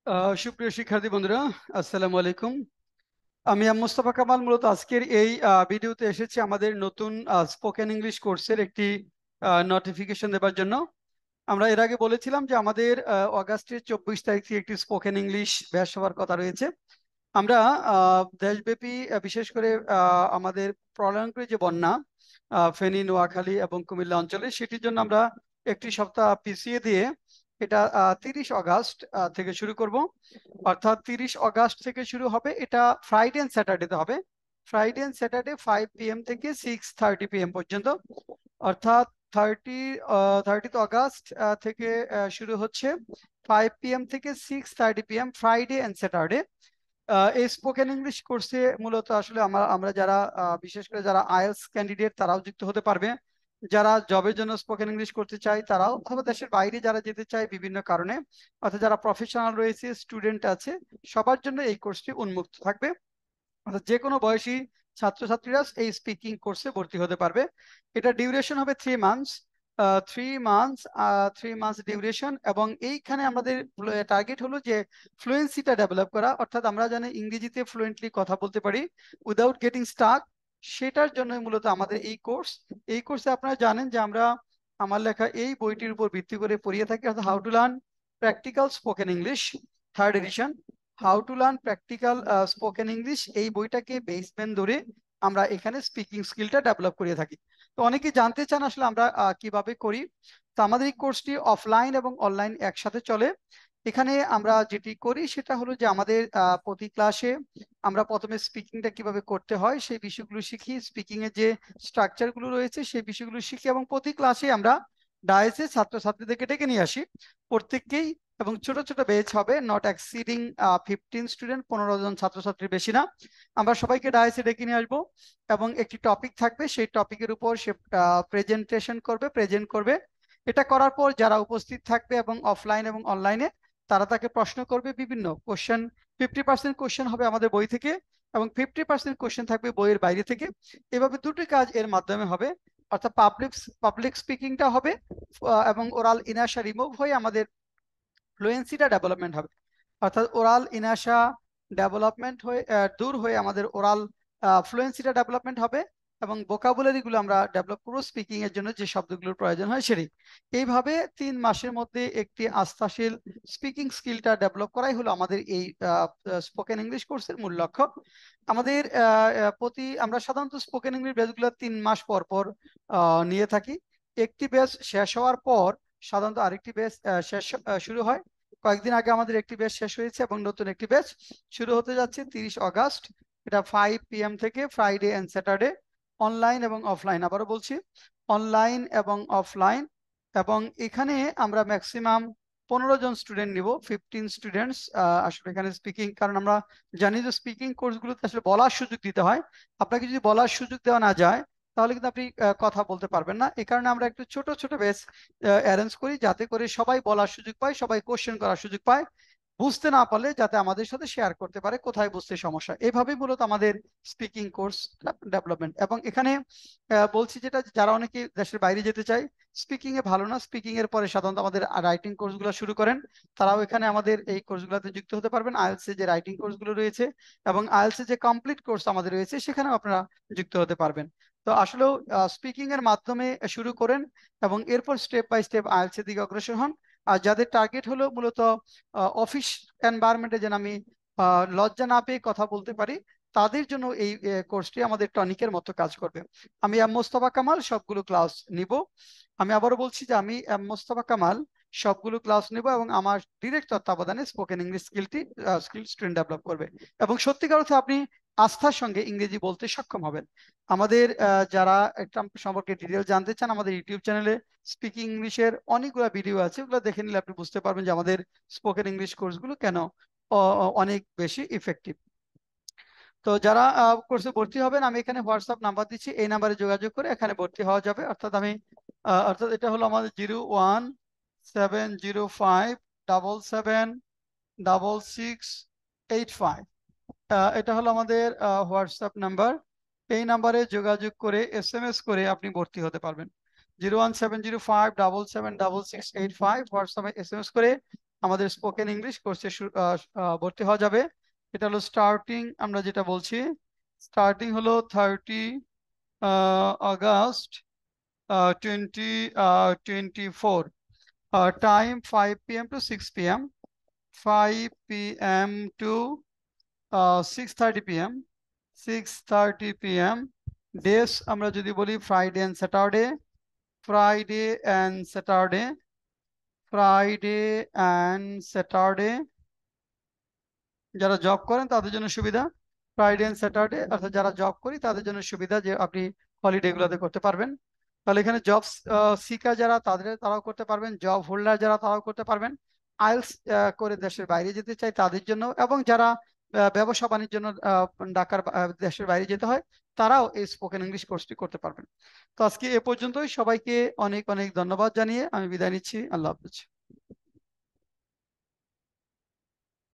সুপ্রিয় শিক্ষার্থী বন্ধুরা, আসসালামু আলাইকুম। আমি মোস্তফা কামাল মূলত আজকের এই ভিডিওতে এসেছি আমাদের নতুন স্পোকেন ইংলিশ কোর্সের একটি নোটিফিকেশন দেওয়ার জন্য। আমরা এর আগে বলেছিলাম যে আমাদের অগাস্টের 24 তারিখ থেকে একটি স্পোকেন ইংলিশ ব্যাচ হওয়ার কথা রয়েছে। আমরা দেশব্যাপী বিশেষ করে আমাদের প্রলয়ঙ্করী যে বন্যা ফেনী, নোয়াখালী এবং কুমিল্লা অঞ্চলে, সেটির জন্য আমরা একটি সপ্তাহ পিছিয়ে দিয়ে এটা 30 আগস্ট থেকে শুরু করব। অর্থাৎ 30 আগস্ট থেকে শুরু হবে। এটা ফ্রাইডে এন্ড স্যাটারডেতে হবে। ফ্রাইডে এন্ড স্যাটারডে 5 PM থেকে 6:30 PM পর্যন্ত। অর্থাৎ 30 আগস্ট থেকে শুরু হচ্ছে 5 PM থেকে 6:30 PM ফ্রাইডে এন্ড স্যাটারডে। এই স্পোকেন ইংলিশ কোর্সে মূলত আসলে আমরা যারা বিশেষ করে যারা আইএলটিএস ক্যান্ডিডেট তারাও যুক্ত হতে পারবে। যারা জবের জন্য স্পোকেন ইংলিশ করতে চায় তারাও, অথবা দেশের বাইরে যারা যেতে চায় বিভিন্ন কারণে, অর্থাৎ যারা প্রফেশনাল রয়েছে, স্টুডেন্ট আছে, সবার জন্য এই কোর্সটি উন্মুক্ত থাকবে। অর্থাৎ যে কোনো বয়সী ছাত্রছাত্রীরা এই স্পিকিং কোর্সে ভর্তি হতে পারবে। এটা ডিউরেশন হবে 3 মান্থস। 3 months, 3 months duration. এবং এইখানে আমাদের টার্গেট হলো যে ফ্লুয়েন্সিটা ডেভেলপ করা, অর্থাৎ আমরা জানি ইংরেজিতে ফ্লুয়েন্টলি কথা বলতে পারি উইদাউট গেটিং স্টাক। সেটার জন্য মূলত আমাদের এই কোর্স। এই কোর্সে আপনারা জানেন যে আমরা আমার লেখা এই বইটির উপর ভিত্তি করে পড়িয়ে থাকি, অর্থাৎ how to learn practical spoken English, 3rd edition. How to learn practical spoken English, এই বইটাকে বেসমেন্ট ধরে আমরা এখানে স্পিকিং স্কিলটা ডেভেলপ করে থাকি। তো অনেকে জানতে চান আসলে আমরা কিভাবে করি। তো আমাদের এই কোর্সটি অফলাইন এবং অনলাইন একসাথে চলে। এখানে আমরা যেটি করি সেটা হলো যে আমাদের প্রতি ক্লাসে আমরা প্রথমে স্পিকিংটা কিভাবে করতে হয় সেই বিষয়গুলো শিখি, স্পিকিং এর যে স্ট্রাকচার গুলো রয়েছে সেই বিষয়গুলো শিখি, এবং প্রতি ক্লাসে আমরা ডায়াসে ছাত্রছাত্রীদেরকে ডেকে নিয়ে আসি প্রত্যেককেই। এবং ছোট ছোট ব্যাচ হবে, নট এক্সিডিং 15 স্টুডেন্ট, 15 জন ছাত্রছাত্রীর বেশি না। আমরা সবাইকে ডায়াসে ডেকে নিয়ে আসবো এবং একটি টপিক থাকবে, সেই টপিকের উপর সে প্রেজেন্টেশন করবে, প্রেজেন্ট করবে। এটা করার পর যারা উপস্থিত থাকবে এবং অফলাইন এবং অনলাইনে, তারা তাকে প্রশ্ন করবে বিভিন্ন কোশ্চেন। 50% কোশ্চেন হবে আমাদের বই থেকে এবং 50% কোশ্চেন থাকবে বইয়ের বাইরে থেকে। এভাবে দুটি কাজ এর মাধ্যমে হবে। অর্থাৎ পাবলিক স্পিকিংটা হবে এবং ওরাল ইনাশা রিমুভ হয়ে আমাদের ফ্লুয়েন্সিটা ডেভেলপমেন্ট হবে। অর্থাৎ ওরাল ইনাশা ডেভেলপমেন্ট হয়ে দূর হয়ে আমাদের ওরাল ফ্লুয়েন্সিটা ডেভেলপমেন্ট হবে এবং ভোকাবুলারি গুলো আমরা ডেভেলপ করবো স্পিকিং এর জন্য যে শব্দগুলোর প্রয়োজন হয় সেটি। এইভাবে 3 মাসের মধ্যে একটি আস্থাশীল স্পিকিং স্কিলটা ডেভেলপ করাই হলো আমাদের এই স্পোকেন ইংলিশ কোর্সের মূল লক্ষ্য। আমাদের আমরা সাধারণত স্পোকেন ইংলিশ ব্যাচগুলো 3 মাস পর পর নিয়ে থাকি। একটি ব্যাচ শেষ হওয়ার পর সাধারণত আরেকটি ব্যাচ শুরু হয়। কয়েকদিন আগে আমাদের একটি ব্যাচ শেষ হয়েছে এবং নতুন একটি ব্যাচ শুরু হতে যাচ্ছে 30 আগস্ট। এটা 5 PM থেকে ফ্রাইডে এন্ড স্যাটারডে, অনলাইন এবং অফলাইন। আবারও বলছি, অনলাইন এবং অফলাইন। এবং এখানে আমরা ম্যাক্সিমাম 15 জন স্টুডেন্ট নিব, 15 স্টুডেন্টস। আসলে এখানে স্পিকিং, কারণ আমরা জানি যে স্পিকিং কোর্সগুলোতে আসলে বলার সুযোগ দিতে হয়। আপনাকে যদি বলার সুযোগ দেওয়া না যায় তাহলে কিন্তু আপনি কথা বলতে পারবেন না। এই কারণে আমরা একটু ছোট ছোট ব্যাচ অ্যারেঞ্জ করি, যাতে করে সবাই বলার সুযোগ পায়, সবাই কোশ্চেন করার সুযোগ পায়, বুঝতে না পারলে যাতে আমাদের সাথে শেয়ার করতে পারে কোথায় বুঝতে সমস্যা। এইভাবেই মূলত আমাদের স্পিকিং কোর্স ডেভেলপমেন্ট। এবং এখানে বলছি যেটা, যারা অনেকে দেশের বাইরে যেতে চায়, স্পিকিং এ ভালো না, স্পিকিং এর পরে সাধারণত আমাদের রাইটিং কোর্সগুলো শুরু করেন, তারাও এখানে আমাদের এই কোর্সগুলোতে যুক্ত হতে পারবেন। আইএলটিএস এর যে রাইটিং কোর্সগুলো রয়েছে এবং আইএলটিএস এর যে কমপ্লিট কোর্স আমাদের রয়েছে সেখানেও আপনারা যুক্ত হতে পারবেন। তো আসলেও স্পিকিং এর মাধ্যমে শুরু করেন এবং এরপর স্টেপ বাই স্টেপ আইএলটিএস এর দিকে অগ্রসর হন। আর যাদের টার্গেট হলো মূলত অফিস এনভায়রনমেন্টে যেন আমি লজ্জা না পেয়ে কথা বলতে পারি, তাদের জন্য এই কোর্সটি আমাদের টনিকের মতো কাজ করবে। আমি মোস্তফা কামাল সবগুলো ক্লাস নিব। আমি আবারও বলছি যে আমি মোস্তফা কামাল সবগুলো ক্লাস নিব এবং আমার ডিরেক্ট তত্ত্বাবধানে spoken English skill student develop করবে। এবং সত্যিকার অর্থে আপনি আস্থার সঙ্গে ইংরেজি বলতে সক্ষম হবেন। আমাদের যারা একটা সম্পর্কে ডিটেল জানতে চান, আমাদের ইউটিউব চ্যানেলে স্পিকিং ইংলিশের অনেকগুলো ভিডিও আছে, ওগুলো দেখে নিলে আপনি বুঝতে পারবেন যে আমাদের স্পোকেন ইংলিশ কোর্সগুলো কেন অনেক বেশি ইফেক্টিভ। তো যারা কোর্সে ভর্তি হবেন, আমি এখানে হোয়াটসঅ্যাপ নাম্বার দিচ্ছি, এই নাম্বারে যোগাযোগ করে এখানে ভর্তি হওয়া যাবে। অর্থাৎ এটা হলো আমাদের 01705776685। এটা হলো আমাদের হোয়াটসঅ্যাপ নাম্বার। এই নাম্বারে যোগাযোগ করে SMS করে আপনি ভর্তি হতে পারবেন। 01705776685 হোয়াটসঅ্যাপে SMS করে আমাদের স্পোকেন ইংলিশ কোর্সে ভর্তি হওয়া যাবে। এটা হলো স্টার্টিং, আমরা যেটা বলছি স্টার্টিং হলো 30 August 2024। Time 5 PM to 6 PM, 5 PM to 6:30 PM, 6:30 PM। ডেস আমরা যদি বলি Friday and Saturday, Friday and Saturday, Friday and Saturday. যারা জব করেন তাদের জন্য সুবিধা, ফ্রাইডে অ্যান্ড স্যাটারডে, অর্থাৎ যারা জব করি তাদের জন্য সুবিধা যে আপনি হলিডে গুলোতে করতে পারবেন। তাহলে এখানে জব সিকার যারা তারাও করতে পারবেন, জব হোল্ডার যারা তারাও করতে পারবেন, আইএলস করে দেশের বাইরে যেতে চাই তাদের জন্য, এবং যারা ব্যবসা বাণিজ্যের জন্য দেশের বাইরে যেতে হয় তারাও এই স্পোকেন ইংলিশ কোর্সটি করতে পারবেন। তো আজকে এ পর্যন্তই, সবাইকে অনেক অনেক ধন্যবাদ জানিয়ে আমি বিদায় নিচ্ছি। আল্লাহ হাফেজ।